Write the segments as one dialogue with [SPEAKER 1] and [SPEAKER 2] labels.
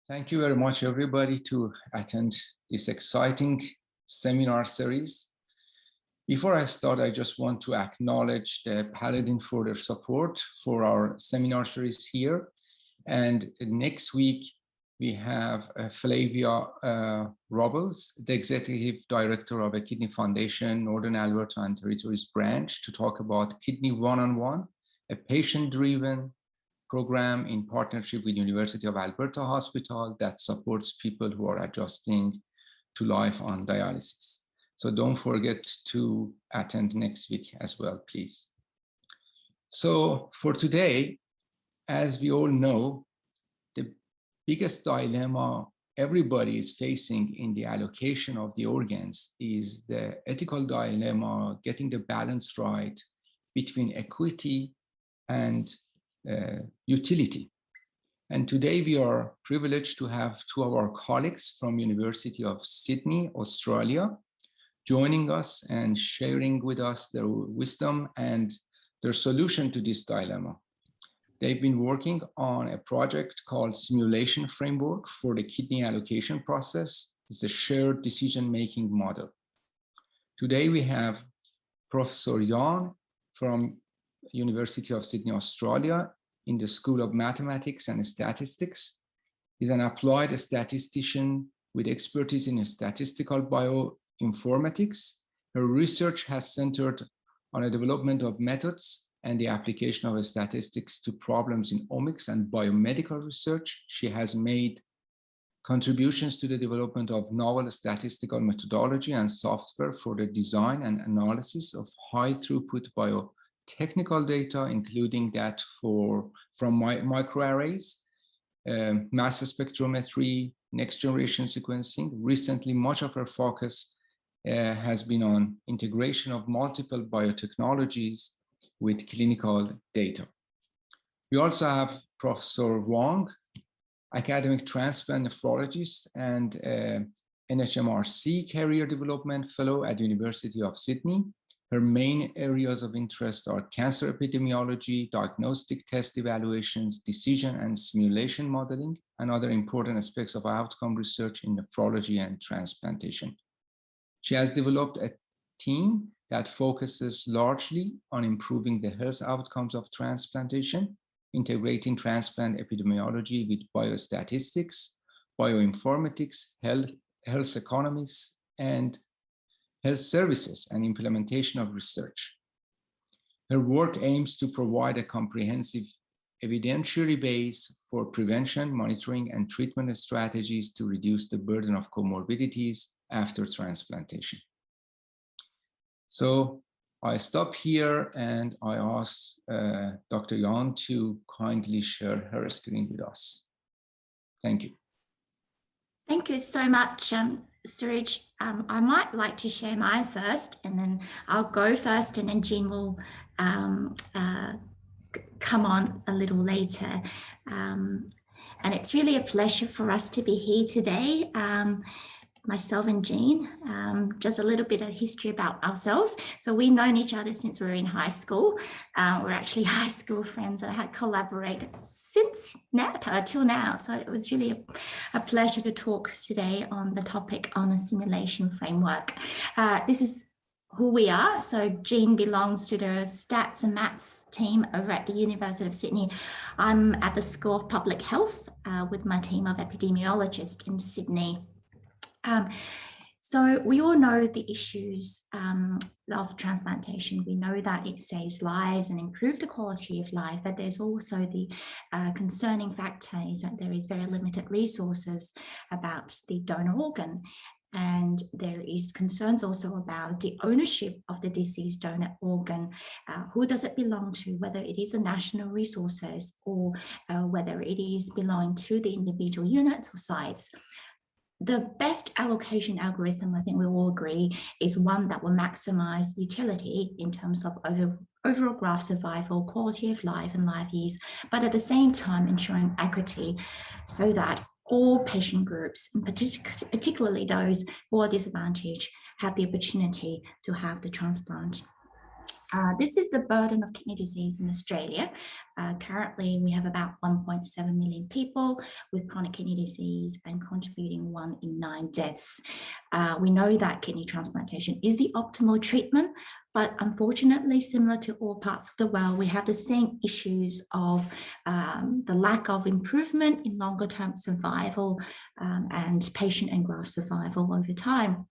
[SPEAKER 1] Thank you very much, everybody, to attend this exciting seminar series. Before I start, I just want to acknowledge the Paladin for their support for our seminar series here. And next week, we have Flavia Robles, the Executive Director of a Kidney Foundation, Northern Alberta and Territories branch, to talk about Kidney One-on-One, a patient-driven program in partnership with University of Alberta Hospital that supports people who are adjusting to life on dialysis. So don't forget to attend next week as well, please. So for today, as we all know, the biggest dilemma everybody is facing in the allocation of the organs is the ethical dilemma, getting the balance right between equity and utility. And today we are privileged to have two of our colleagues from University of Sydney, Australia, joining us and sharing with us their wisdom and their solution to this dilemma. They've been working on a project called Simulation Framework for the kidney allocation process. It's a shared decision-making model. Today we have Professor Wong from University of Sydney, Australia, in the School of Mathematics and Statistics. He's an applied statistician with expertise in statistical bioinformatics. Her research has centered on the development of methods and the application of statistics to problems in omics and biomedical research. She has made contributions to the development of novel statistical methodology and software for the design and analysis of high throughput biotechnical data, including that from microarrays, mass spectrometry, next generation sequencing. Recently, much of her focus has been on integration of multiple biotechnologies with clinical data. We also have Professor Wong, academic transplant nephrologist and NHMRC Career Development Fellow at the University of Sydney. Her main areas of interest are cancer epidemiology, diagnostic test evaluations, decision and simulation modeling, and other important aspects of outcome research in nephrology and transplantation. She has developed a team that focuses largely on improving the health outcomes of transplantation, integrating transplant epidemiology with biostatistics, bioinformatics, health economics, and health services and implementation of research. Her work aims to provide a comprehensive evidentiary base for prevention, monitoring, and treatment strategies to reduce the burden of comorbidities after transplantation. So I stop here and I ask Dr. Wong to kindly share her screen with us. Thank you.
[SPEAKER 2] Thank you so much, Suraj. I might like to share mine first, and then I'll go first, and then Jean will come on a little later. And it's really a pleasure for us to be here today. Myself and Jean, just a little bit of history about ourselves. So we've known each other since we were in high school. We're actually high school friends and had collaborated since now till now. So it was really a pleasure to talk today on the topic on a simulation framework. This is who we are. So Jean belongs to the stats and maths team over at the University of Sydney. I'm at the School of Public Health with my team of epidemiologists in Sydney. So we all know the issues of transplantation. We know that it saves lives and improves the quality of life, but there's also the concerning factor is that there is very limited resources about the donor organ. And there is concerns also about the ownership of the deceased donor organ. Who does it belong to, whether it is a national resources or whether it is belonging to the individual units or sites. The best allocation algorithm, I think we all agree, is one that will maximize utility in terms of overall graft survival, quality of life and life ease, but at the same time ensuring equity so that all patient groups, particularly those who are disadvantaged, have the opportunity to have the transplant. This is the burden of kidney disease in Australia. Currently, we have about 1.7 million people with chronic kidney disease and contributing 1 in 9 deaths. We know that kidney transplantation is the optimal treatment, but unfortunately, similar to all parts of the world, we have the same issues of the lack of improvement in longer term survival and patient and graft survival over time.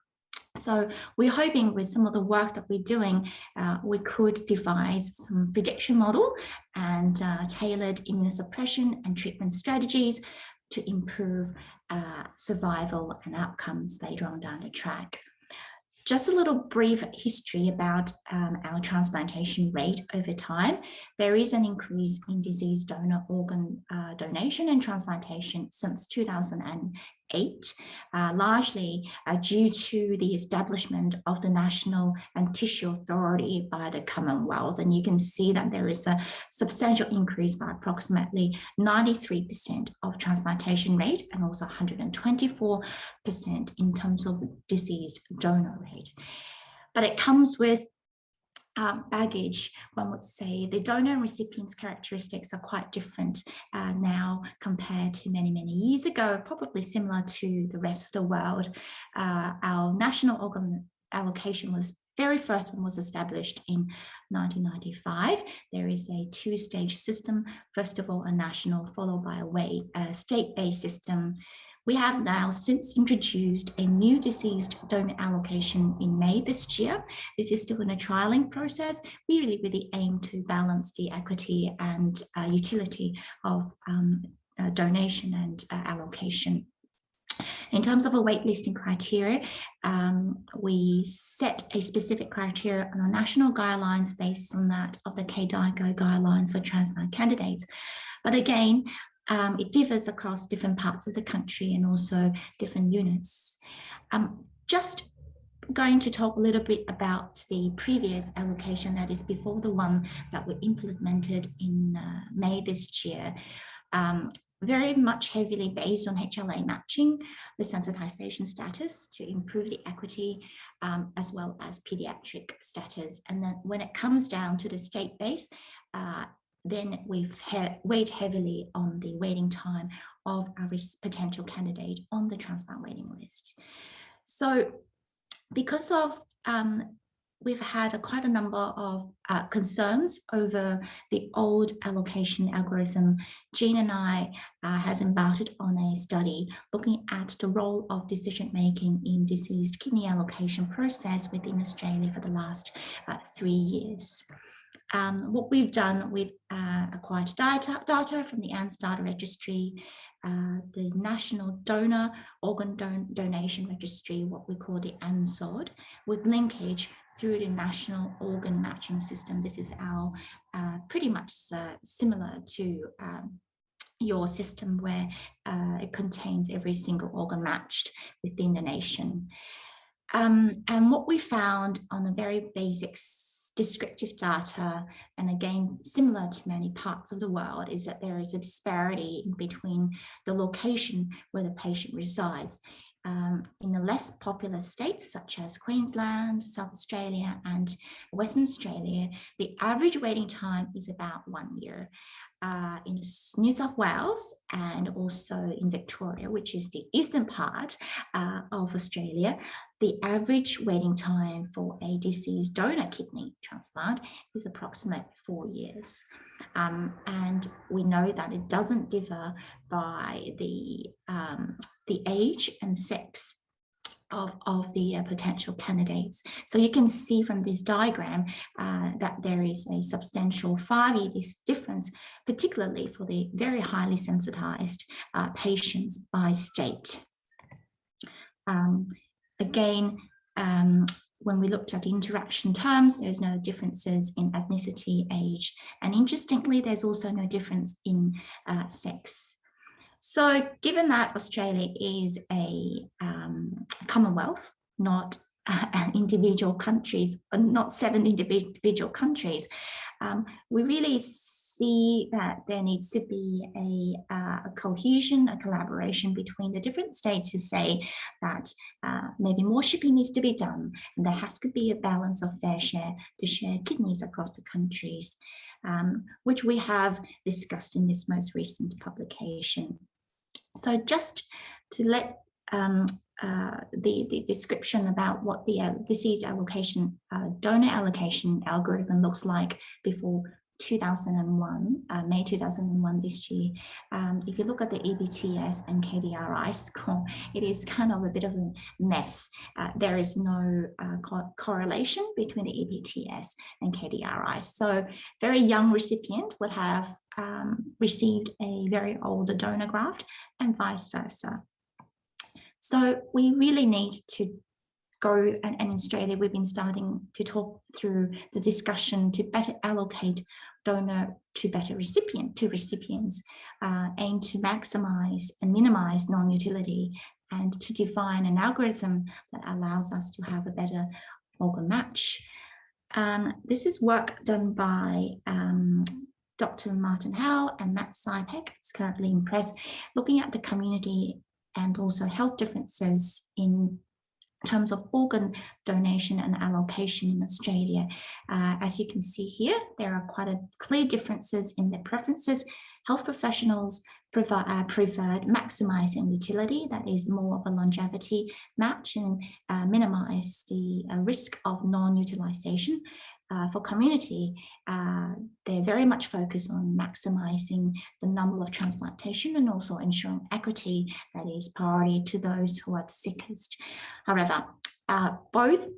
[SPEAKER 2] So we're hoping with some of the work that we're doing, we could devise some prediction model and tailored immunosuppression and treatment strategies to improve survival and outcomes later on down the track. Just a little brief history about our transplantation rate over time. There is an increase in disease donor organ donation and transplantation since 2008, largely due to the establishment of the National and Tissue Authority by the Commonwealth. And you can see that there is a substantial increase by approximately 93% of transplantation rate and also 124% in terms of diseased donor rate. But it comes with baggage. One would say the donor and recipient's characteristics are quite different now compared to many, many years ago, probably similar to the rest of the world. Our national organ allocation was very first one was established in 1995. There is a 2-stage system. First of all, a national, followed by a state-based system. We have now since introduced a new deceased donor allocation in May this year. This is still in a trialing process, really with the aim to balance the equity and utility of donation and allocation. In terms of a waitlisting criteria, we set a specific criteria on our national guidelines based on that of the KDIGO guidelines for transplant candidates. But again, it differs across different parts of the country and also different units. Just going to talk a little bit about the previous allocation, that is before the one that we implemented in May this year. Very much heavily based on HLA matching, the sensitization status to improve the equity, as well as pediatric status. And then when it comes down to the state-based, then we've weighed heavily on the waiting time of our potential candidate on the transplant waiting list. So because of we've had quite a number of concerns over the old allocation algorithm, Jean and I has embarked on a study looking at the role of decision-making in diseased kidney allocation process within Australia for the last 3 years. What we've done, we've acquired data from the ANS data registry, the National Donor Organ Donation Registry, what we call the ANSOD, with linkage through the National Organ Matching System. This is our pretty much similar to your system where it contains every single organ matched within the nation. And what we found on a very basic descriptive data, and again, similar to many parts of the world, is that there is a disparity in between the location where the patient resides. In the less populous states such as Queensland, South Australia and Western Australia, the average waiting time is about 1 year. In New South Wales and also in Victoria, which is the eastern part of Australia, the average waiting time for a deceased donor kidney transplant is approximately 4 years. And we know that it doesn't differ by the age and sex of the potential candidates. So you can see from this diagram that there is a substantial 5-year difference, particularly for the very highly sensitized patients by state. Again, when we looked at interaction terms, there's no differences in ethnicity, age, and interestingly, there's also no difference in sex. So given that Australia is a Commonwealth, not individual countries, not 7 individual countries, we really see that there needs to be a cohesion, a collaboration between the different states to say that maybe more shipping needs to be done, and there has to be a balance of fair share to share kidneys across the countries, which we have discussed in this most recent publication. So just to let the description about what the disease allocation, donor allocation algorithm looks like before 2001, May 2001 this year. If you look at the EBTS and KDRI score, it is kind of a bit of a mess. There is no correlation between the EBTS and KDRI. So very young recipient would have received a very old donor graft and vice versa. So we really need to go, and in Australia, we've been starting to talk through the discussion to better allocate donor to better recipients, aim to maximize and minimize non-utility, and to define an algorithm that allows us to have a better organ match. This is work done by Dr. Martin Howe and Matt Sypek. It's currently in press, looking at the community and also health differences in terms of organ donation and allocation in Australia. As you can see here, there are quite clear differences in their preferences. Health professionals preferred maximizing utility, that is more of a longevity match, and minimize the risk of non-utilization. For community, they're very much focused on maximizing the number of transplantation and also ensuring equity, that is priority to those who are the sickest. However, both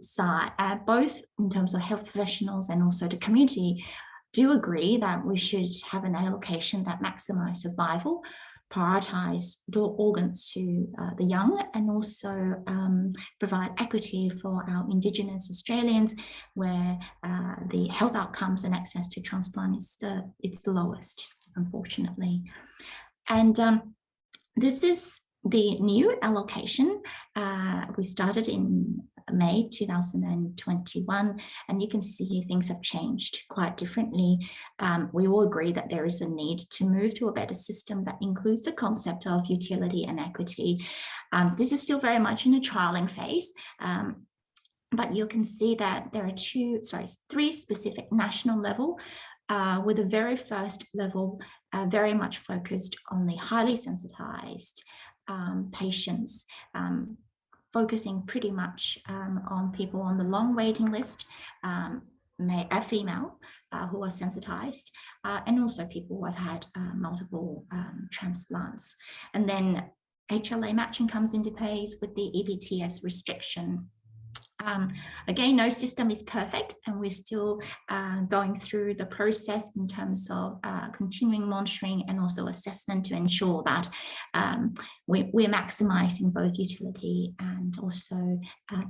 [SPEAKER 2] in terms of health professionals and also the community do agree that we should have an allocation that maximize survival, prioritize organs to the young, and also provide equity for our Indigenous Australians, where the health outcomes and access to transplant is it's the lowest, unfortunately. And this is the new allocation. We started in May 2021, and you can see things have changed quite differently. We all agree that there is a need to move to a better system that includes the concept of utility and equity. This is still very much in a trialing phase, but you can see that there are three specific national level, with the very first level very much focused on the highly sensitized patients, focusing pretty much on people on the long waiting list, female who are sensitized, and also people who have had multiple transplants. And then HLA matching comes into place with the EBTS restriction. Again, no system is perfect, and we're still going through the process in terms of continuing monitoring and also assessment to ensure that we're maximizing both utility and also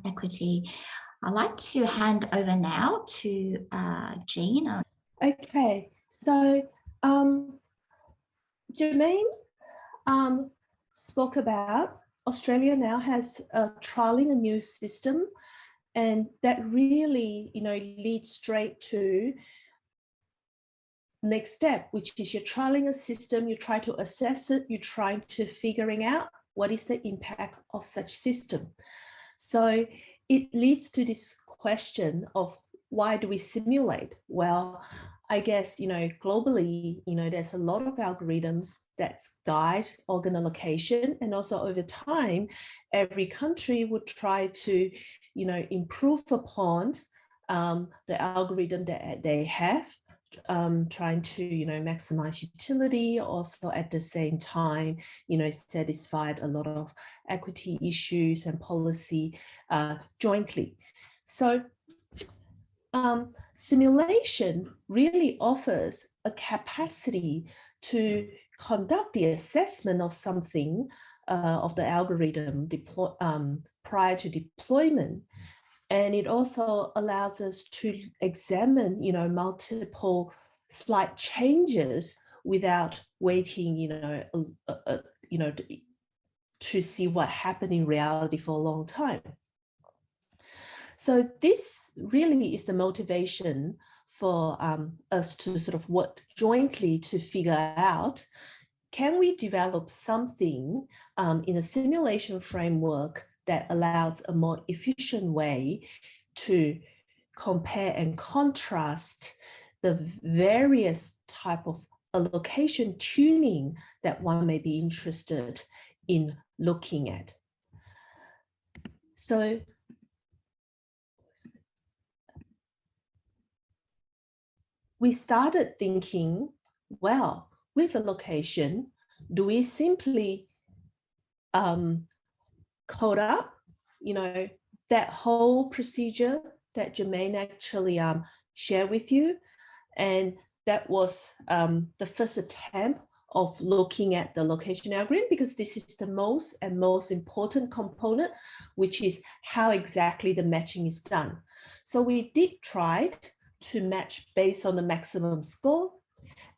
[SPEAKER 2] equity. I'd like to hand over now to Jean.
[SPEAKER 3] Okay, so Germaine spoke about Australia now has trialing a new system, and that really, leads straight to next step, which is you're trialing a system, you try to assess it, you're trying to figuring out what is the impact of such system. So it leads to this question of why do we simulate? Well, I guess, globally, there's a lot of algorithms that guide organ allocation, and also over time, every country would try to, improve upon the algorithm that they have, trying to, maximize utility, also at the same time, satisfied a lot of equity issues and policy jointly. So simulation really offers a capacity to conduct the assessment of something, of the algorithm prior to deployment. And it also allows us to examine, multiple slight changes without waiting, to see what happened in reality for a long time. So this really is the motivation for us to sort of work jointly to figure out, can we develop something in a simulation framework that allows a more efficient way to compare and contrast the various type of allocation tuning that one may be interested in looking at. So we started thinking, well, with allocation, do we simply code up, that whole procedure that Germaine actually shared with you? And that was the first attempt of looking at the allocation algorithm, because this is the most important component, which is how exactly the matching is done. So we did try to match based on the maximum score.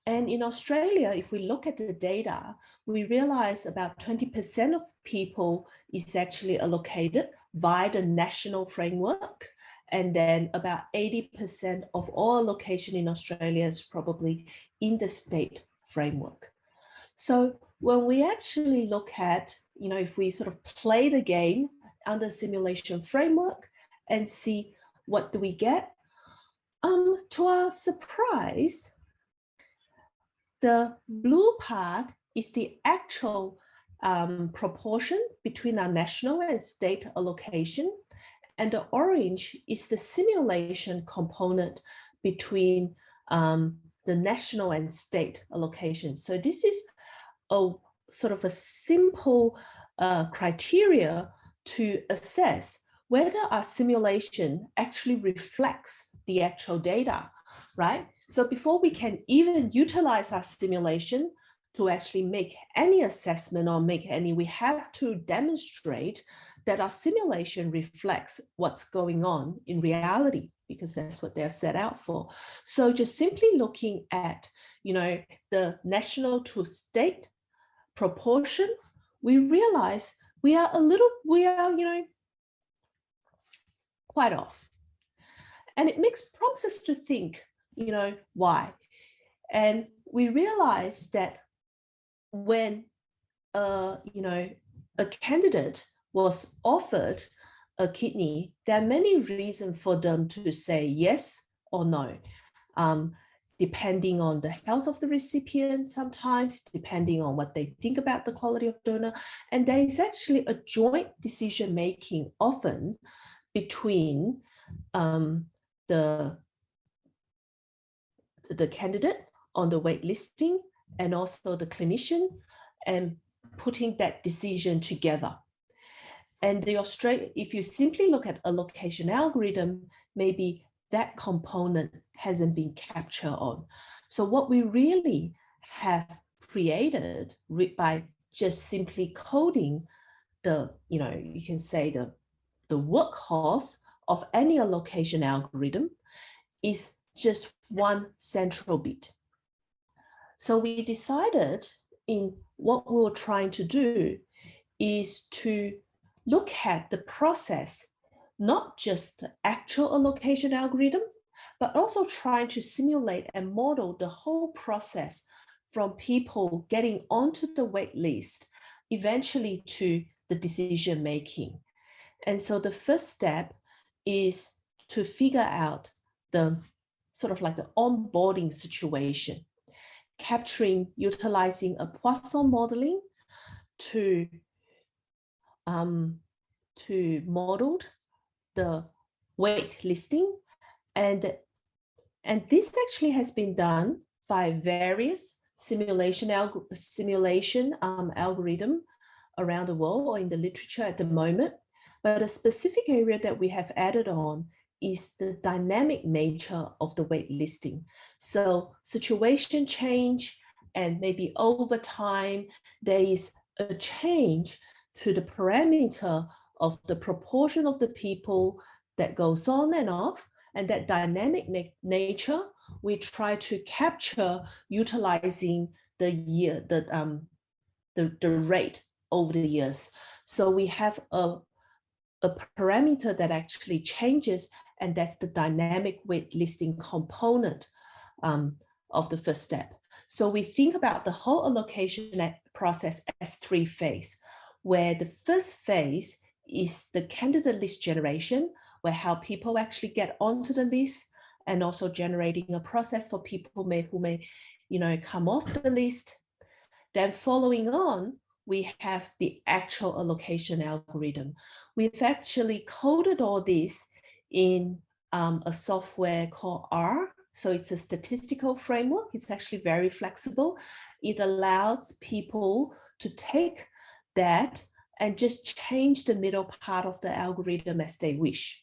[SPEAKER 3] And in Australia, if we look at the data, we realize about 20% of people is actually allocated via the national framework. And then about 80% of all allocation in Australia is probably in the state framework. So when we actually look at, if we sort of play the game under simulation framework and see what do we get, to our surprise, the blue part is the actual proportion between our national and state allocation. And the orange is the simulation component between the national and state allocation. So this is a sort of a simple criteria to assess whether our simulation actually reflects the actual data, right? So before we can even utilize our simulation to actually make any assessment or we have to demonstrate that our simulation reflects what's going on in reality, because that's what they're set out for. So just simply looking at, the national to state proportion, we realize we are quite off. And it prompts us to think, why? And we realize that when, a candidate was offered a kidney, there are many reasons for them to say yes or no, depending on the health of the recipient, sometimes depending on what they think about the quality of donor. And there is actually a joint decision-making often between the candidate on the wait listing and also the clinician, and putting that decision together. And if you simply look at allocation algorithm, maybe that component hasn't been captured on. So what we really have created by just simply coding the, you can say the workhorse of any allocation algorithm is just one central bit. So we decided in what we were trying to do is to look at the process, not just the actual allocation algorithm, but also trying to simulate and model the whole process from people getting onto the wait list, eventually to the decision making. And so the first step is to figure out the sort of like the onboarding situation, utilizing a Poisson modeling to model the wait listing. And this actually has been done by various simulation algorithm around the world or in the literature at the moment. But a specific area that we have added on is the dynamic nature of the wait listing. So situation change, and maybe over time, there is a change to the parameter of the proportion of the people that goes on and off. And that dynamic nature, we try to capture utilizing the rate over the years. So we have a parameter that actually changes and that's the dynamic weight listing component of the first step. So we think about the whole allocation process as 3 phases, where the first phase is the candidate list generation, where how people actually get onto the list, and also generating a process for people who may come off the list. Then following on, we have the actual allocation algorithm. We've actually coded all this in a software called R. So it's a statistical framework. It's actually very flexible. It allows people to take that and just change the middle part of the algorithm as they wish.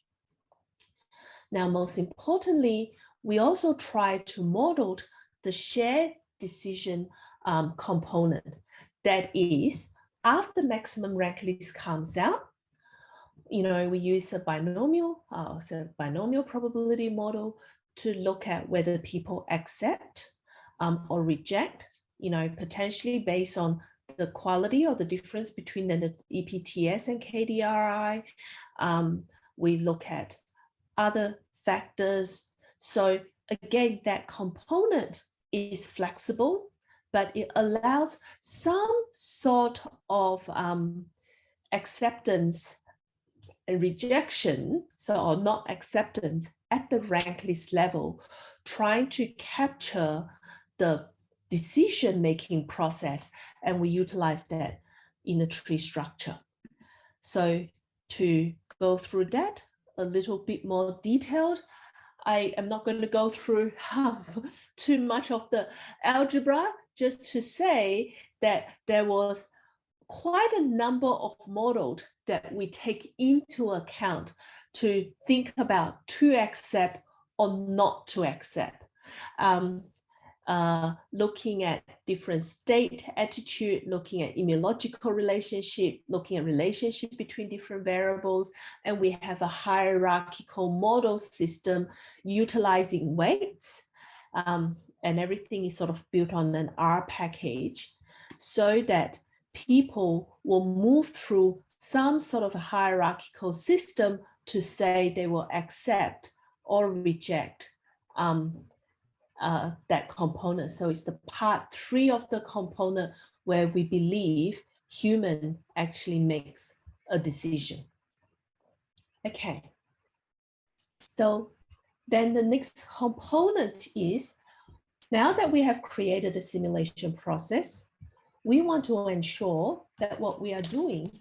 [SPEAKER 3] Now, most importantly, we also try to model the shared decision component. That is, after maximum rank list comes out, we use a binomial probability model to look at whether people accept or reject, potentially based on the quality or the difference between the EPTS and KDRI. We look at other factors. So again, that component is flexible, but it allows some sort of acceptance and rejection, or not acceptance at the rank list level, trying to capture the decision-making process, and we utilize that in a tree structure. So to go through that a little bit more detailed, I am not going to go through too much of the algebra, just to say that there was quite a number of models that we take into account to think about to accept or not to accept. Looking at different state attitude, looking at immunological relationship, looking at relationship between different variables, and we have a hierarchical model system utilizing weights, and everything is sort of built on an R package, so that people will move through some sort of a hierarchical system to say they will accept or reject that component. So it's the part 3 of the component where we believe human actually makes a decision. Okay. So then the next component is, now that we have created a simulation process, we want to ensure that what we are doing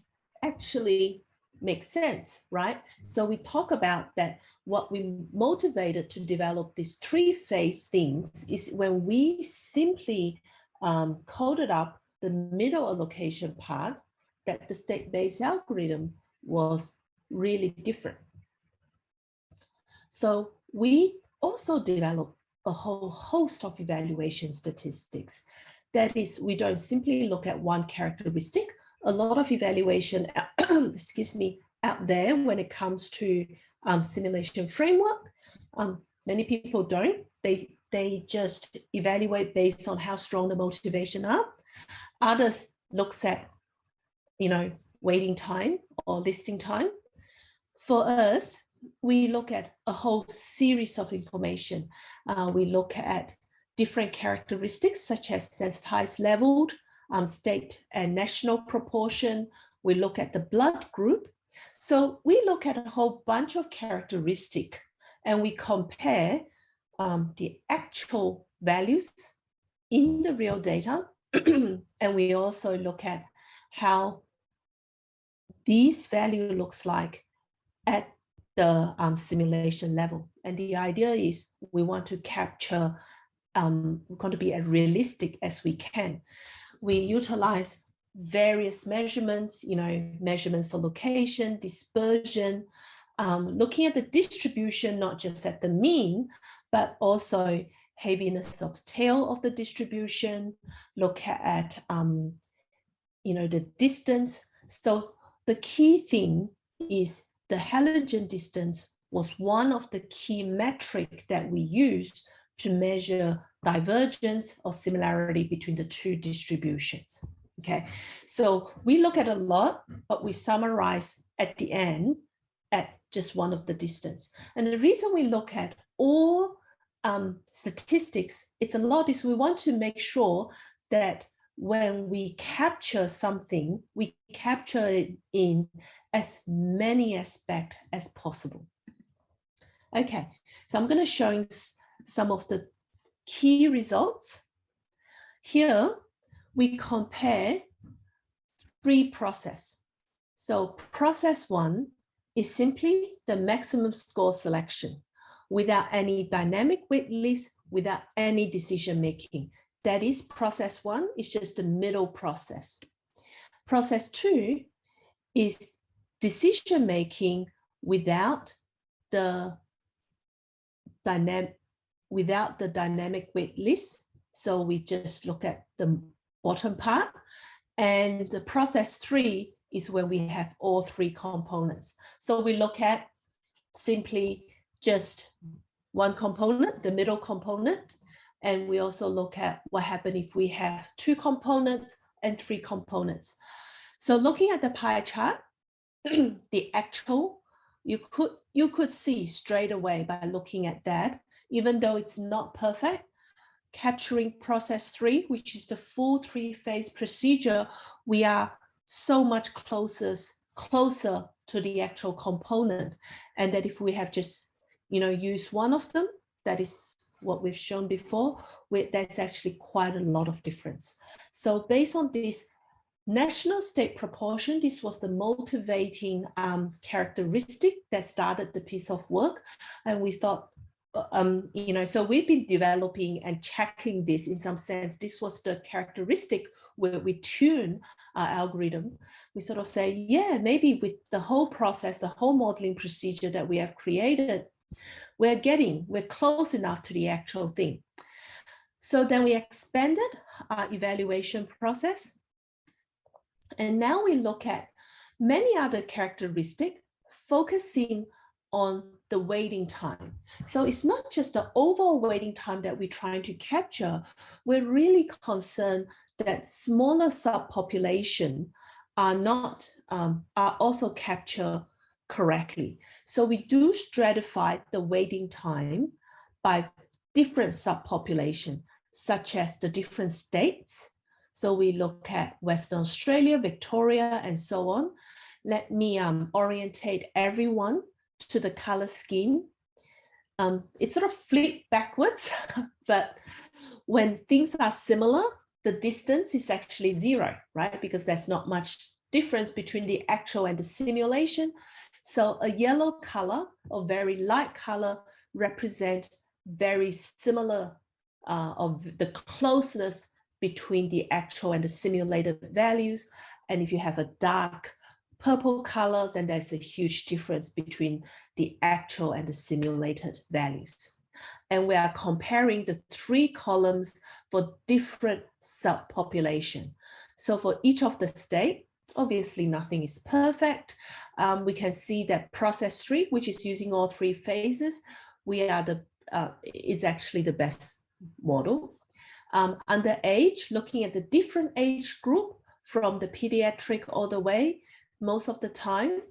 [SPEAKER 3] actually makes sense, right? So we talk about that what we motivated to develop these 3-phase things is when we simply coded up the middle allocation part, that the state-based algorithm was really different. So we also developed a whole host of evaluation statistics. That is, we don't simply look at one characteristic. A lot of evaluation, excuse me, out there when it comes to simulation framework. Many people don't. They just evaluate based on how strong the motivation are. Others looks at, waiting time or listing time. For us, we look at a whole series of information. We look at different characteristics such as sensitized leveled, state and national proportion. We look at the blood group. So we look at a whole bunch of characteristics and we compare the actual values in the real data. And we also look at how this value looks like at the simulation level. And the idea is we want to capture, we're going to be as realistic as we can. We utilize various measurements, measurements for location, dispersion, looking at the distribution, not just at the mean, but also heaviness of tail of the distribution, look at, the distance. So the key thing is the halogen distance was one of the key metrics that we used to measure divergence or similarity between the 2 distributions. Okay, so we look at a lot, but we summarize at the end at just one of the distance. And the reason we look at all statistics, it's a lot, is we want to make sure that when we capture something, we capture it in as many aspects as possible. Okay, so I'm going to show you some of the key results. Here, we compare 3 processes. So process 1 is simply the maximum score selection without any dynamic wait list, without any decision making. That is, process 1 is just the middle process. Process 2 is decision making without the dynamic wait list. So we just look at the bottom part. And the process 3 is when we have all 3 components. So we look at simply just one component, the middle component. And we also look at what happens if we have 2 components and 3 components. So looking at the pie chart, the actual, you could see straight away by looking at that, even though it's not perfect, capturing process 3, which is the full 3-phase procedure, we are so much closer to the actual component. And that if we have just, used one of them, that is what we've shown before, that's actually quite a lot of difference. So based on this national state proportion, this was the motivating characteristic that started the piece of work. And we thought, so we've been developing and checking this in some sense. This was the characteristic where we tune our algorithm. We sort of say, yeah, maybe with the whole process, the whole modeling procedure that we have created, we're close enough to the actual thing. So then we expanded our evaluation process. And now we look at many other characteristics, focusing on the waiting time. So it's not just the overall waiting time that we're trying to capture. We're really concerned that smaller subpopulation are also captured correctly. So we do stratify the waiting time by different subpopulation, such as the different states. So we look at Western Australia, Victoria, and so on. Let me orientate everyone to the color scheme. It's sort of flipped backwards, but when things are similar, the distance is actually 0, right? Because there's not much difference between the actual and the simulation. So a yellow color or very light color represent very similar of the closeness between the actual and the simulated values. And if you have a dark purple color, then there's a huge difference between the actual and the simulated values. And we are comparing the 3 columns for different subpopulation. So for each of the state, obviously nothing is perfect. We can see that process 3, which is using all 3 phases, it's actually the best model. Under age, looking at the different age group from the pediatric all the way, most of the time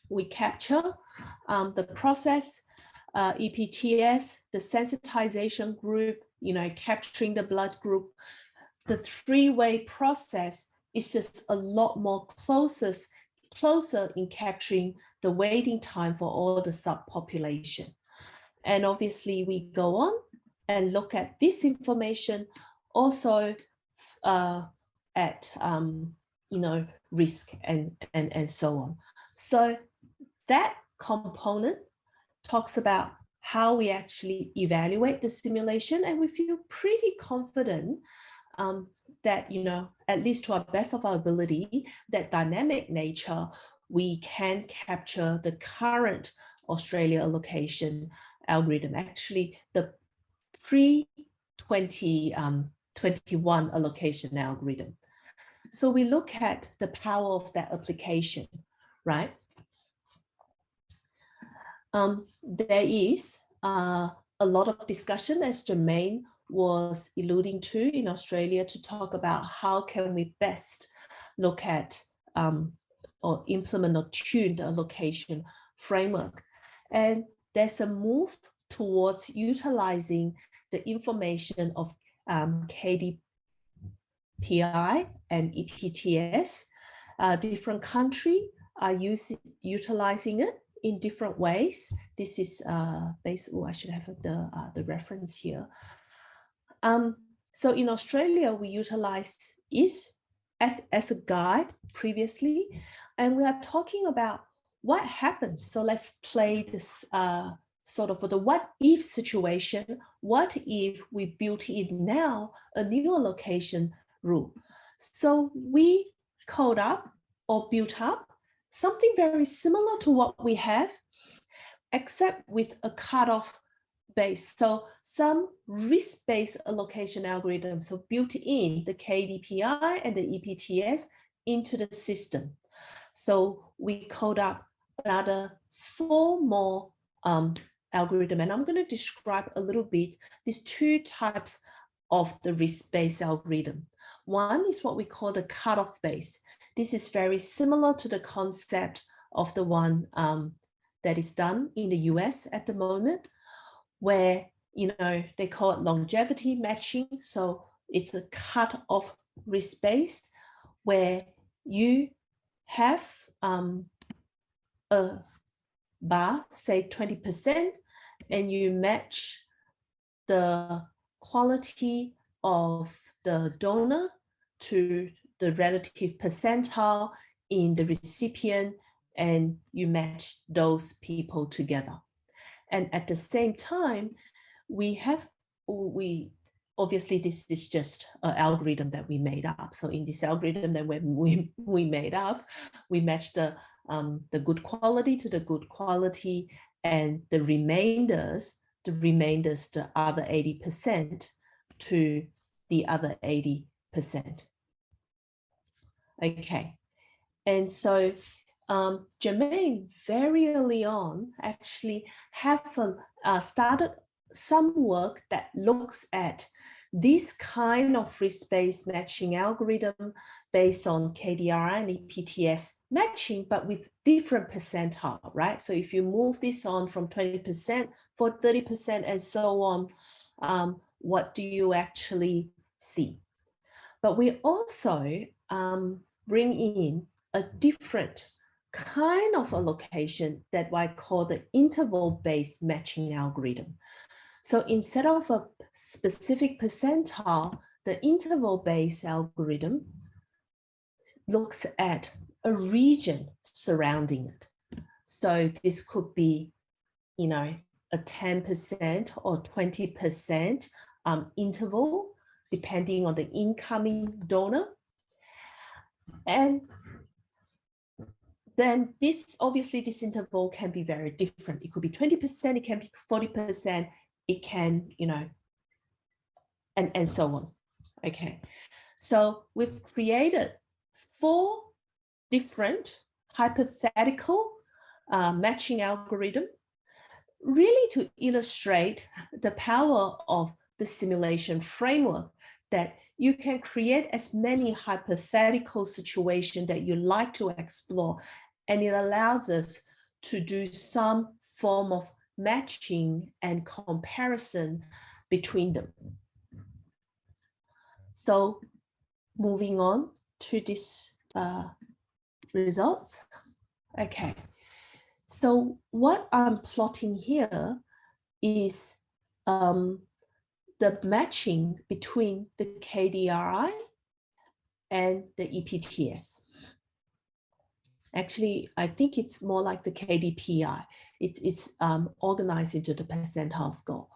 [SPEAKER 3] we capture the process, EPTS, the sensitization group, capturing the blood group. The 3-way process is just a lot more closer in capturing the waiting time for all the subpopulation. And obviously we go on and look at this information also at risk and so on. So that component talks about how we actually evaluate the simulation, and we feel pretty confident that, at least to our best of our ability, that dynamic nature, we can capture the current Australia allocation algorithm, actually the pre-2021 allocation algorithm. So we look at the power of that application, right? There is a lot of discussion, as Germaine was alluding to, in Australia, to talk about how can we best look at or implement or tune the allocation framework. And there's a move towards utilizing the information of KDPI and EPTS. Different countries are utilizing it in different ways. This is I should have the reference here. So in Australia, we utilized is as a guide previously, and we are talking about what happens. So let's play this sort of for the what if situation. What if we built in now a new allocation rule? So we code up or built up something very similar to what we have, except with a cutoff base. So some risk-based allocation algorithm, so built in the KDPI and the EPTS into the system. So we code up another 4 more algorithm, and I'm going to describe a little bit these 2 types of the risk-based algorithm. One is what we call the cutoff base. This is very similar to the concept of the one that is done in the US at the moment, where, you know, they call it longevity matching. So it's a cut-off risk base where you have a bar, say 20%, and you match the quality of the donor to the relative percentile in the recipient, and you match those people together. And at the same time, obviously this is just an algorithm that we made up. So in this algorithm that we made up, we match the good quality to the good quality, and the remainders, the other 80% to the other 80%. Okay, and so Germaine very early on actually have started some work that looks at this kind of risk-based matching algorithm based on KDRI and EPTS matching, but with different percentile, right? So if you move this on from 20% for 30% and so on, what do you actually see? But we also bring in a different kind of allocation that I call the interval-based matching algorithm. So instead of a specific percentile, the interval-based algorithm looks at a region surrounding it. So this could be, you know, a 10% or 20% interval, depending on the incoming donor. And then this, obviously this interval can be very different. It could be 20%, it can be 40%, it can, you know, and so on. Okay, so we've created 4 different hypothetical matching algorithm, really to illustrate the power of the simulation framework, that you can create as many hypothetical situations that you like to explore, and it allows us to do some form of matching and comparison between them. So moving on to this results. Okay, so what I'm plotting here is the matching between the KDRI and the EPTS. Actually, I think it's more like the KDPI. It's organized into the percentile score.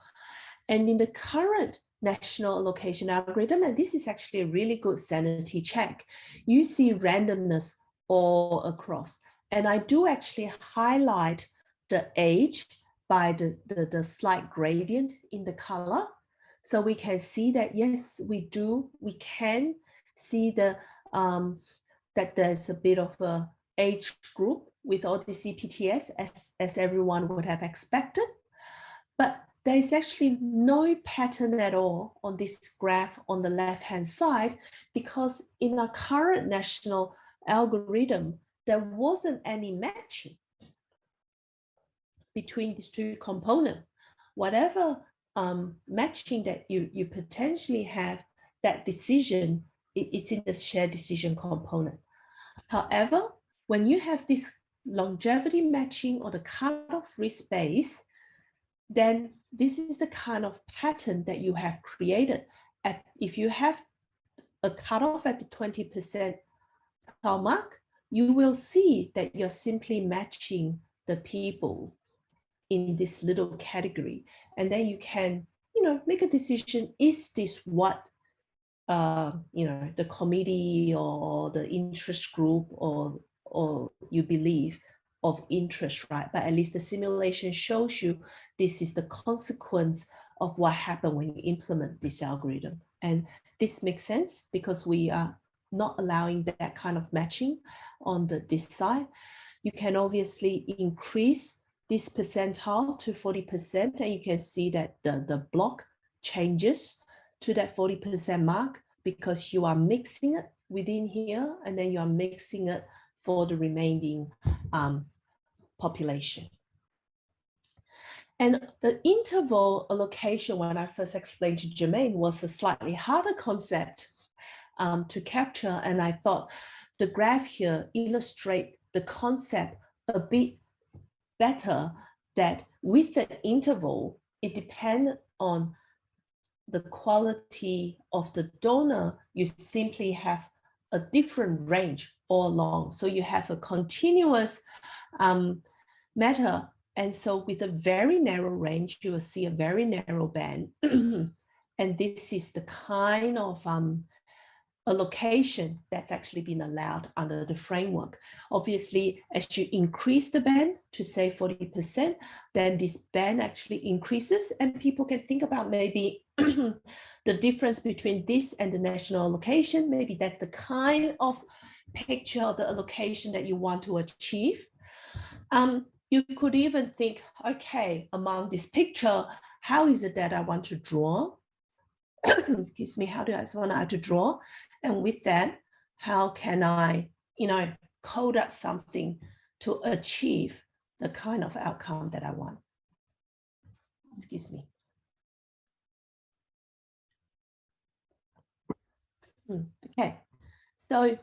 [SPEAKER 3] And in the current national allocation algorithm, and this is actually a really good sanity check, you see randomness all across. And I do actually highlight the age by the slight gradient in the color. So we can see that, yes, we can see the that there's a bit of a age group with all the EPTS as everyone would have expected. But there is actually no pattern at all on this graph on the left-hand side, because in our current national algorithm, there wasn't any matching between these two components. Whatever matching that you potentially have, that decision, it's in the shared decision component. However, when you have this longevity matching or the cutoff risk base, then this is the kind of pattern that you have created. If you have a cutoff at the 20% mark, you will see that you're simply matching the people in this little category. And then you can, make a decision, is this what, the committee or the interest group or you believe of interest, right? But at least the simulation shows you this is the consequence of what happened when you implement this algorithm. And this makes sense because we are not allowing that kind of matching on this side. You can obviously increase this percentile to 40%, and you can see that the block changes to that 40% mark because you are mixing it within here, and then you are mixing it for the remaining population. And the interval allocation, when I first explained to Germaine, was a slightly harder concept to capture. And I thought the graph here illustrates the concept a bit better, that with the interval, it depends on the quality of the donor. You simply have a different range all along. So you have a continuous matter. And so with a very narrow range, you will see a very narrow band. And this is the kind of allocation that's actually been allowed under the framework. Obviously, as you increase the band to say 40%, then this band actually increases, and people can think about maybe the difference between this and the national allocation. Maybe that's the kind of picture of the allocation that you want to achieve. You could even think, okay, among this picture, how is it that I want to draw? Excuse me, how do I want to draw? And with that, how can I, code up something to achieve the kind of outcome that I want? Excuse me. Okay, so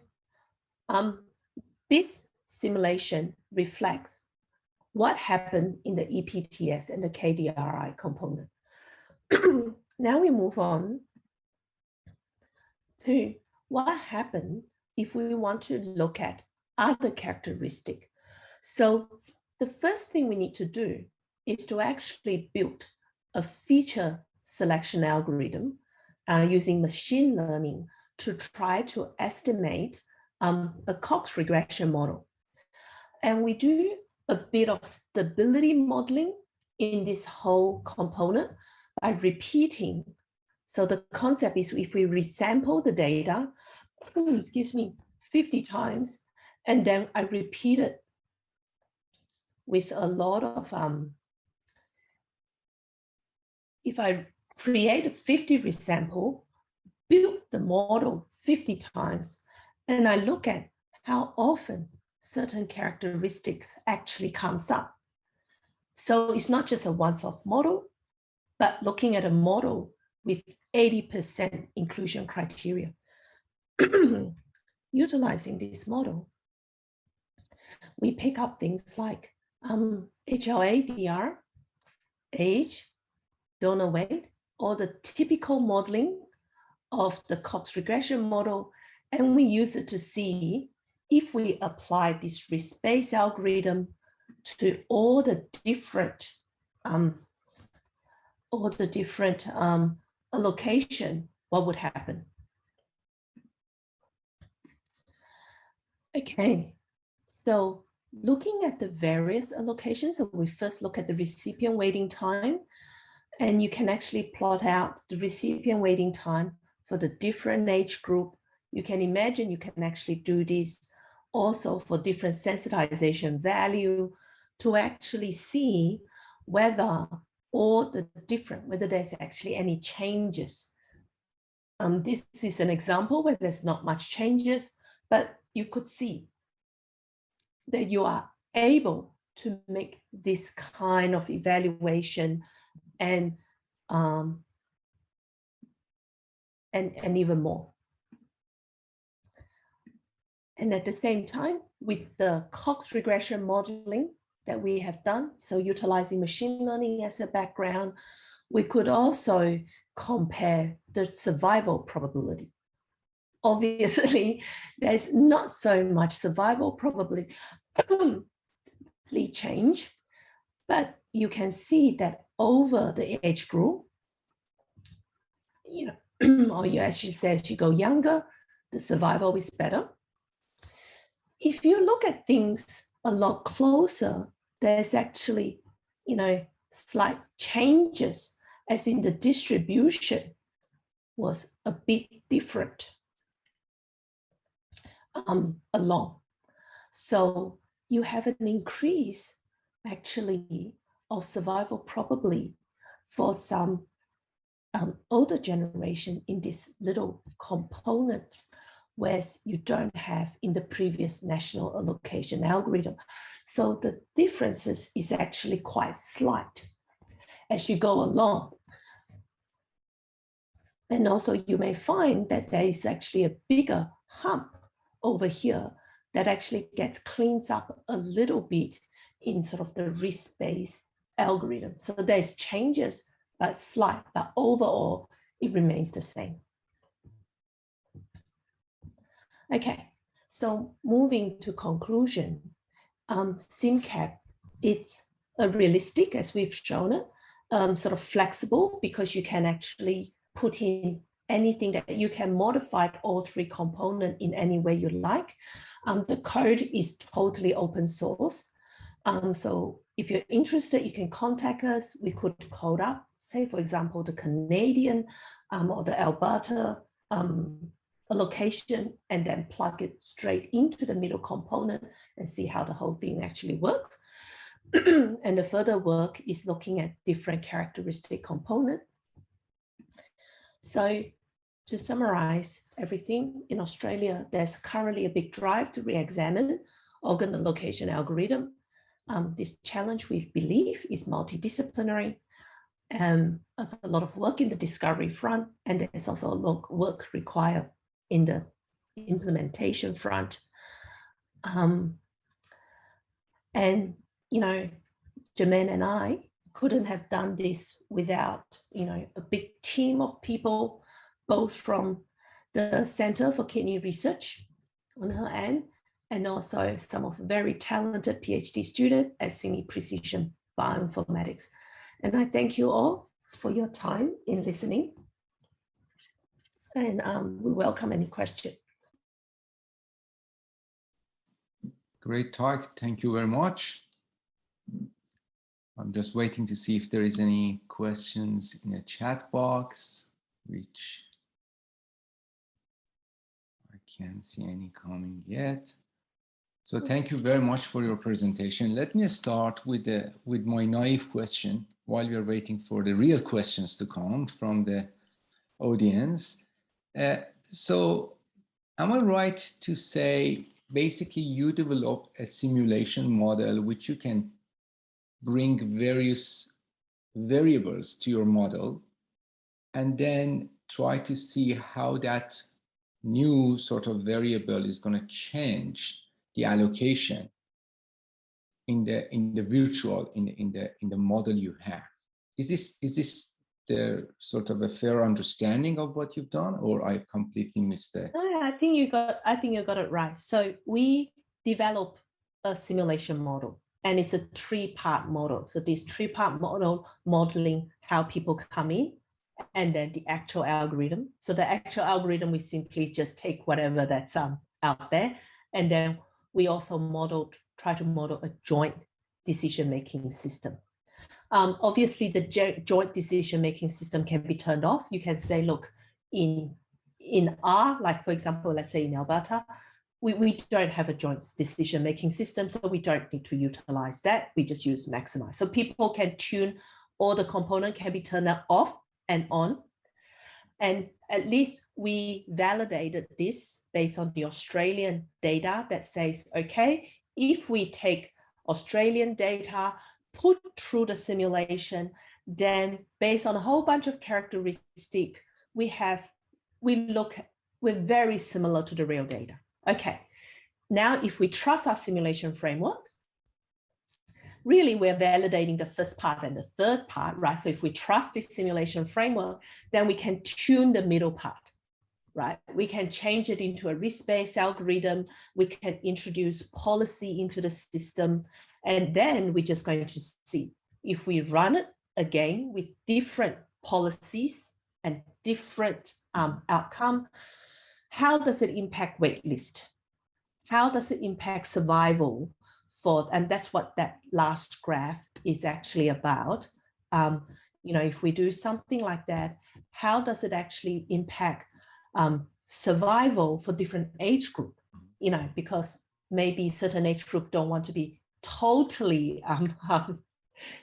[SPEAKER 3] this simulation reflects what happened in the EPTS and the KDRI component. Now we move on to what happened if we want to look at other characteristics. So the first thing we need to do is to actually build a feature selection algorithm using machine learning to try to estimate a Cox regression model. And we do a bit of stability modeling in this whole component by repeating. So the concept is, if we resample the data, 50 times, and then I repeat it with a lot of, if I create a 50 resample, build the model 50 times, and I look at how often certain characteristics actually comes up. So it's not just a once-off model, but looking at a model with 80% inclusion criteria. Utilizing this model, we pick up things like HLA-DR, age, donor weight, all the typical modeling of the Cox regression model, and we use it to see if we apply this risk-based algorithm to all the different allocation, what would happen? Okay, so looking at the various allocations, so we first look at the recipient waiting time, and you can actually plot out the recipient waiting time for the different age group. You can imagine you can actually do this also for different sensitization value to actually see whether whether there's actually any changes. This is an example where there's not much changes, but you could see that you are able to make this kind of evaluation and even more. And at the same time, with the Cox regression modeling that we have done, so utilizing machine learning as a background, we could also compare the survival probability. Obviously, there's not so much survival probability change, but you can see that over the age group, you know, or you, as she says, you go younger, the survival is better. If you look at things a lot closer, there's actually, you know, slight changes, as in the distribution was a bit different along. So you have an increase actually of survival probably for some older generation in this little component, whereas you don't have in the previous national allocation algorithm. So the differences is actually quite slight as you go along. And also you may find that there is actually a bigger hump over here that actually gets cleaned up a little bit in sort of the risk-based algorithm. So there's changes, but slight, but overall it remains the same. Okay, so moving to conclusion, simKAP, it's a realistic, as we've shown it, sort of flexible, because you can actually put in anything that you can modify all three components in any way you like. The code is totally open source. So if you're interested, you can contact us. We could code up, say, for example, the Canadian or the Alberta allocation, and then plug it straight into the middle component and see how the whole thing actually works. And the further work is looking at different characteristic components. So to summarize everything, in Australia, there's currently a big drive to re-examine organ allocation algorithm. This challenge, we believe, is multidisciplinary. There's a lot of work in the discovery front, and there's also a lot of work required in the implementation front. And, you know, Germaine and I couldn't have done this without, you know, a big team of people, both from the Center for Kidney Research on her end, and also some of very talented PhD students at Sydney Precision Bioinformatics. And I thank you all for your time in listening. And we welcome any question.
[SPEAKER 1] Great talk. Thank you very much. I'm just waiting to see if there is any questions in the chat box, which I can't see any coming yet. So thank you very much for your presentation. Let me start with my naive question while we are waiting for the real questions to come from the audience. So am I right to say basically you develop a simulation model which you can bring various variables to your model and then try to see how that new sort of variable is going to change the allocation in the virtual in the model you have? Is this the sort of a fair understanding of what you've done, or I completely missed it?
[SPEAKER 3] No, I think you got it right. So we develop a simulation model, and it's a three-part model. So this three-part model modeling how people come in, and then the actual algorithm. So the actual algorithm, we simply just take whatever that's out there, and then we also try to model a joint decision-making system. Obviously, the joint decision-making system can be turned off. You can say, look, in R, like for example, let's say in Alberta, we don't have a joint decision-making system, so we don't need to utilize that. We just use maximize. So people can tune, all the component can be turned off and on. And at least we validated this based on the Australian data that says, okay, if we take Australian data, put through the simulation, then based on a whole bunch of characteristics, we're very similar to the real data. Okay, now if we trust our simulation framework, really we're validating the first part and the third part, right? So if we trust this simulation framework, then we can tune the middle part, right? We can change it into a risk-based algorithm. We can introduce policy into the system. And then we're just going to see if we run it again with different policies and different outcome, how does it impact waitlist? How does it impact survival? And that's what that last graph is actually about. You know, if we do something like that, how does it actually impact survival for different age group? You know, because maybe certain age group don't want to be totally,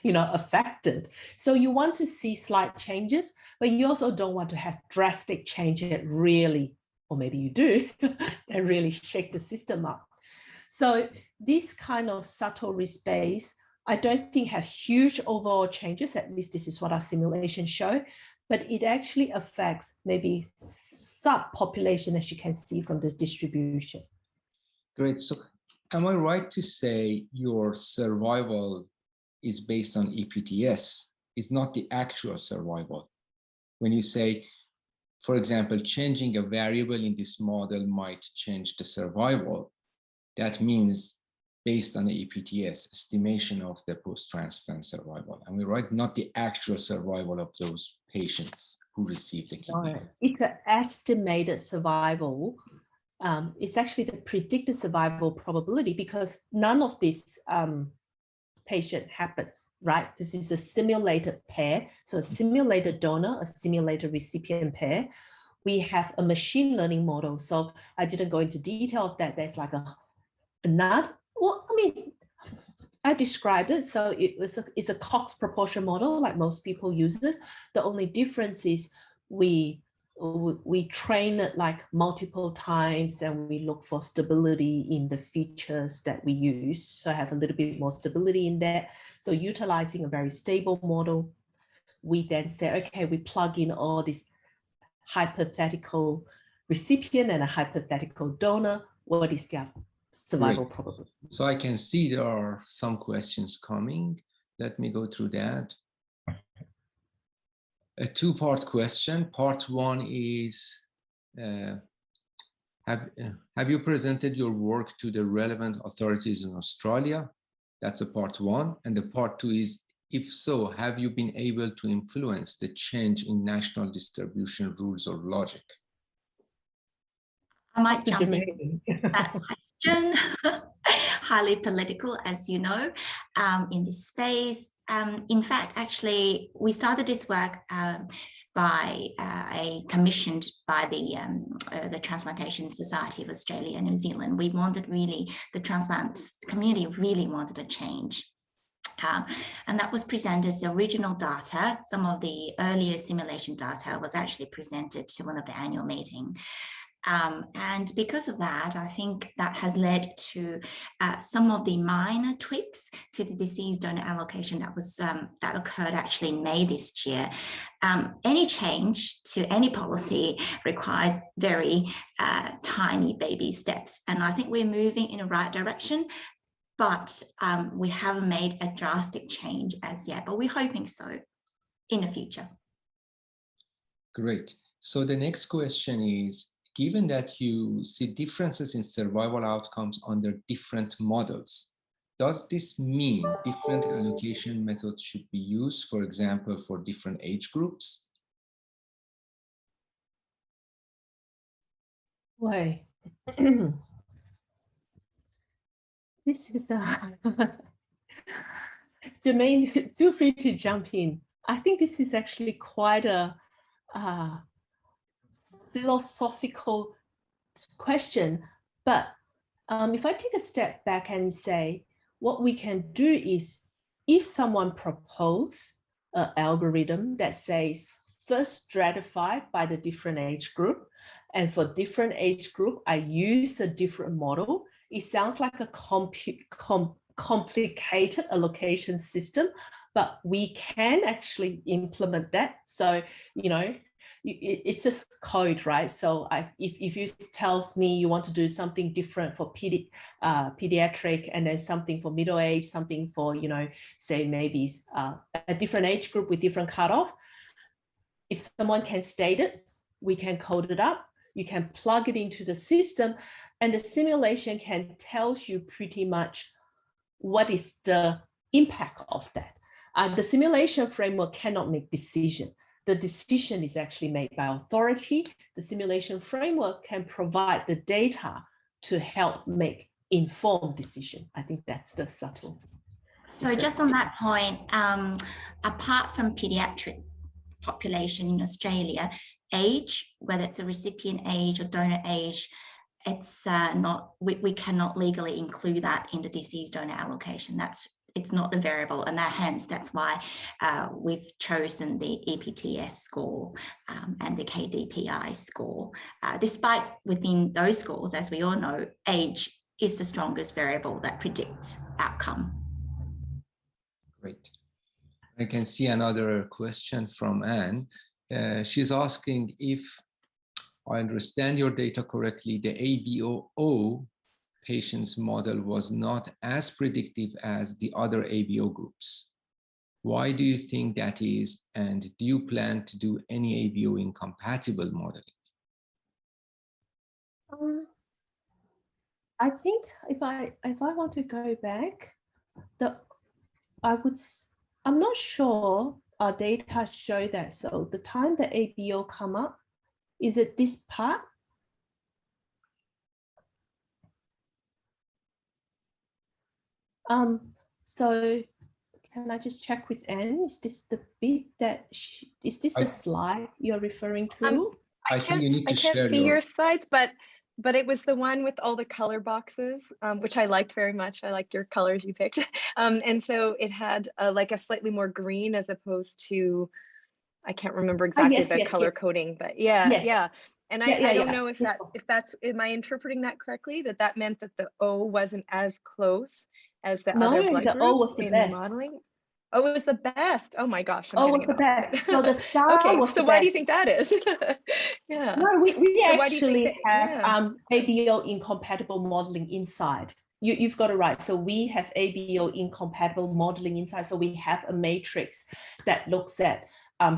[SPEAKER 3] you know, affected. So you want to see slight changes, but you also don't want to have drastic change that really, or maybe you do, that really shake the system up. So this kind of subtle risk-based, I don't think have huge overall changes, at least this is what our simulations show, but it actually affects maybe subpopulation, as you can see from this distribution.
[SPEAKER 1] Great. So am I right to say your survival is based on EPTS? It's not the actual survival. When you say, for example, changing a variable in this model might change the survival, that means based on the EPTS, estimation of the post-transplant survival. Am I right? Not the actual survival of those patients who received the kidney.
[SPEAKER 3] It's an estimated survival. It's actually the predicted survival probability because none of this patient happened, right? This is a simulated pair. So a simulated donor, a simulated recipient pair. We have a machine learning model. So I didn't go into detail of that. There's like well, I mean, I described it. So it's a Cox proportion model like most people use this. The only difference is we train it like multiple times and we look for stability in the features that we use. So I have a little bit more stability in that. So utilizing a very stable model, we then say, okay, we plug in all these hypothetical recipient and a hypothetical donor. What is their survival probability?
[SPEAKER 1] So I can see there are some questions coming. Let me go through that. A two-part question. Part one is, have you presented your work to the relevant authorities in Australia? That's a part one. And the part two is, if so, have you been able to influence the change in national distribution rules or logic?
[SPEAKER 2] I might jump in that question. Highly political, as you know, in this space. In fact, actually, we started this work commissioned by the Transplantation Society of Australia and New Zealand. We wanted really, the transplant community really wanted a change. And that was presented as original data. Some of the earlier simulation data was actually presented to one of the annual meetings. And because of that, I think that has led to some of the minor tweaks to the disease donor allocation that occurred actually in May this year. Any change to any policy requires very tiny baby steps. And I think we're moving in the right direction, but we haven't made a drastic change as yet, but we're hoping so in the future.
[SPEAKER 1] Great. So the next question is, given that you see differences in survival outcomes under different models, does this mean different allocation methods should be used, for example, for different age groups?
[SPEAKER 3] Why? This is Germaine, feel free to jump in. I think this is actually quite a philosophical question, but if I take a step back and say, what we can do is, if someone proposes an algorithm that says, first stratify by the different age group, and for different age group, I use a different model it sounds like a complicated allocation system, but we can actually implement that. So, you know, it's just code, right? So if you tells me you want to do something different for pediatric, and then something for middle age, something for, you know, say maybe a different age group with different cutoff, if someone can state it, we can code it up. You can plug it into the system, and the simulation can tell you pretty much what is the impact of that. The simulation framework cannot make decision. The decision is actually made by authority. The simulation framework can provide the data to help make informed decision. I think that's the subtle.
[SPEAKER 2] So just on that point, apart from pediatric population in Australia, age, whether it's a recipient age or donor age, it's not, we cannot legally include that in the deceased donor allocation. It's not a variable, and that's why we've chosen the EPTS score and the KDPI score. Despite within those scores, as we all know, age is the strongest variable that predicts outcome.
[SPEAKER 1] Great. I can see another question from Anne. She's asking, if I understand your data correctly, the ABO patients model was not as predictive as the other ABO groups. Why do you think that is? And do you plan to do any ABO incompatible modeling?
[SPEAKER 3] I think if I want to go back, I'm not sure our data show that. So the time the ABO come up, is it this part? So can I just check with Anne? Is this the bit that is this the slide you're referring to?
[SPEAKER 4] I can't see your slides, but it was the one with all the color boxes, which I liked very much. I liked your colors you picked. And so it had like a slightly more green as opposed to, I can't remember exactly the color coding, but yeah. And I don't know if that's, am I interpreting that correctly? That meant that the O wasn't as close as the other blood groups
[SPEAKER 3] O was the best.
[SPEAKER 4] modeling? Oh, it was the best. Oh my gosh.
[SPEAKER 3] Oh, it was the best. So the star
[SPEAKER 4] okay,
[SPEAKER 3] was
[SPEAKER 4] so
[SPEAKER 3] the
[SPEAKER 4] why
[SPEAKER 3] best.
[SPEAKER 4] do you think that is? Yeah.
[SPEAKER 3] No, we
[SPEAKER 4] so
[SPEAKER 3] actually have ABO incompatible modeling inside. You've got it right. So we have ABO incompatible modeling inside. So we have a matrix that looks at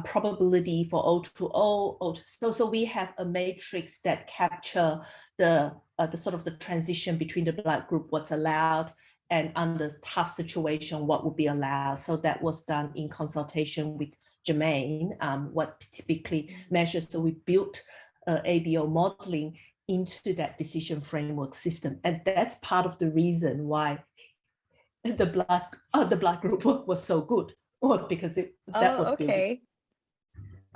[SPEAKER 3] probability for O to O. So we have a matrix that capture the sort of the transition between the blood group, what's allowed, and under tough situation, what would be allowed. So that was done in consultation with Germaine, what typically measures. So we built ABO modeling into that decision framework system. And that's part of the reason why the blood group work was so good, was because that was
[SPEAKER 4] okay.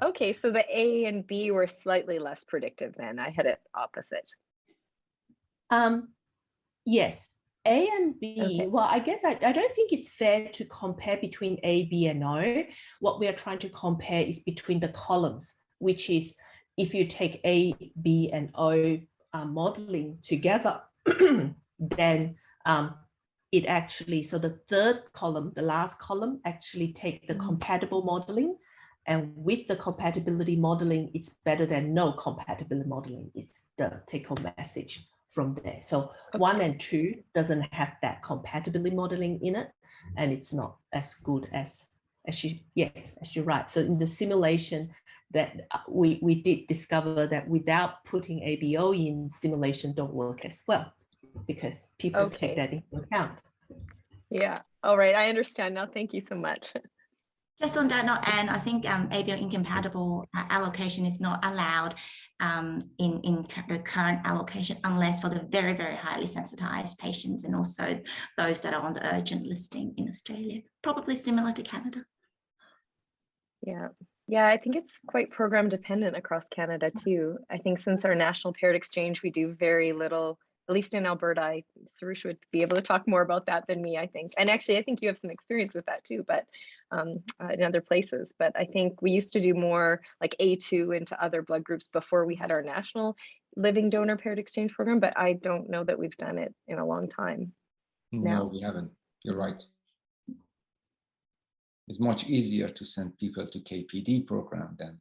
[SPEAKER 4] Okay, so the A and B were slightly less predictive then. I had it opposite.
[SPEAKER 3] Yes. A and B, well, I guess I don't think it's fair to compare between A, B, and O. What we are trying to compare is between the columns, which is if you take A, B, and O modeling together, then it actually, so the third column, the last column, actually take the compatible modeling. And with the compatibility modeling, it's better than no compatibility modeling. It's the take-home message from there. So 1 and 2 doesn't have that compatibility modeling in it, and it's not as good as you're right. So in the simulation that we did discover that without putting ABO in, simulation don't work as well, because people take that into account.
[SPEAKER 4] Yeah, all right, I understand now. Thank you so much.
[SPEAKER 2] Just on that note, Anne, I think ABO incompatible allocation is not allowed in the current allocation unless for the very, very highly sensitized patients and also those that are on the urgent listing in Australia, probably similar to Canada.
[SPEAKER 4] Yeah, I think it's quite program dependent across Canada too. I think since our national paired exchange, we do very little at least in Alberta, Sarush would be able to talk more about that than me, I think. And actually, I think you have some experience with that too, but in other places. But I think we used to do more like A2 into other blood groups before we had our national living donor paired exchange program, but I don't know that we've done it in a long time.
[SPEAKER 1] No, we haven't. You're right. It's much easier to send people to KPD program than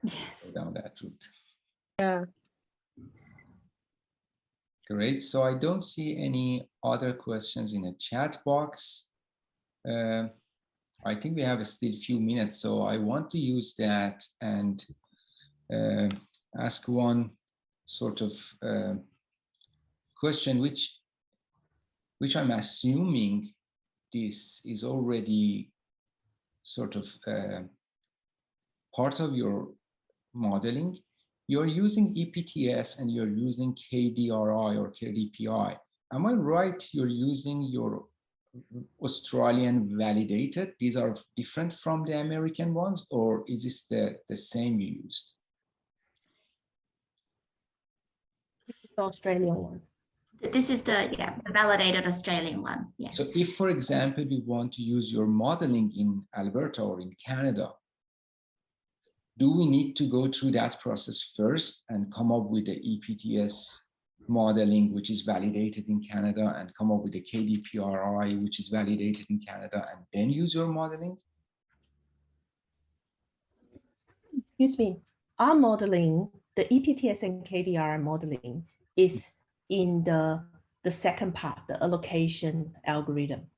[SPEAKER 1] go down that route.
[SPEAKER 4] Yeah.
[SPEAKER 1] Great. So I don't see any other questions in the chat box. I think we have still a few minutes, so I want to use that and ask one sort of question, which I'm assuming this is already sort of part of your modeling. You're using EPTS and you're using KDRI or KDPI. Am I right? You're using your Australian validated. These are different from the American ones, or is this the same you used?
[SPEAKER 3] This is the Australian one.
[SPEAKER 2] This is the validated Australian one. Yes.
[SPEAKER 1] So if, for example, we want to use your modeling in Alberta or in Canada, do we need to go through that process first and come up with the EPTS modeling, which is validated in Canada, and come up with the KDPRI, which is validated in Canada, and then use your modeling?
[SPEAKER 3] Excuse me. Our modeling, the EPTS and KDRI modeling, is in the second part, the allocation algorithm.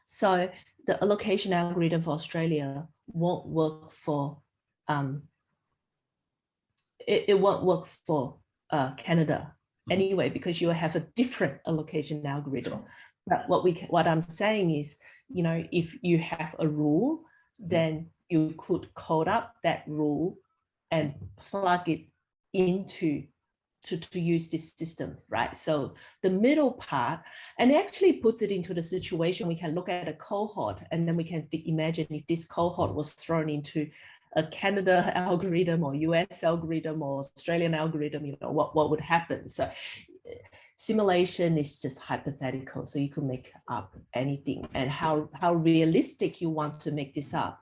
[SPEAKER 3] So the allocation algorithm for Australia won't work for it won't work for Canada anyway, because you have a different allocation algorithm. But what I'm saying is, you know, if you have a rule, then you could code up that rule and plug it into to use this system, right? So the middle part, and it actually puts it into the situation, we can look at a cohort, and then we can imagine if this cohort was thrown into a Canada algorithm or US algorithm or Australian algorithm, you know, what would happen? So simulation is just hypothetical, so you can make up anything, and how realistic you want to make this up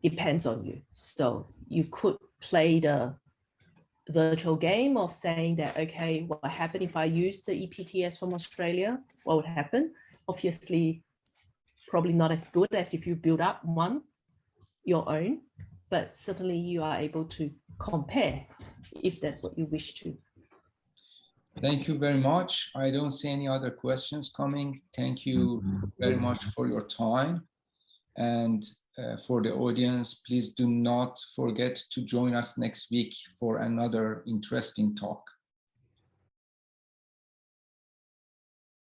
[SPEAKER 3] depends on you. So you could play the virtual game of saying that, okay, what would happen if I use the EPTS from Australia? What would happen? Obviously, probably not as good as if you build up one, your own, but certainly you are able to compare if that's what you wish to.
[SPEAKER 1] Thank you very much. I don't see any other questions coming. Thank you very much for your time. And for the audience, please do not forget to join us next week for another interesting talk.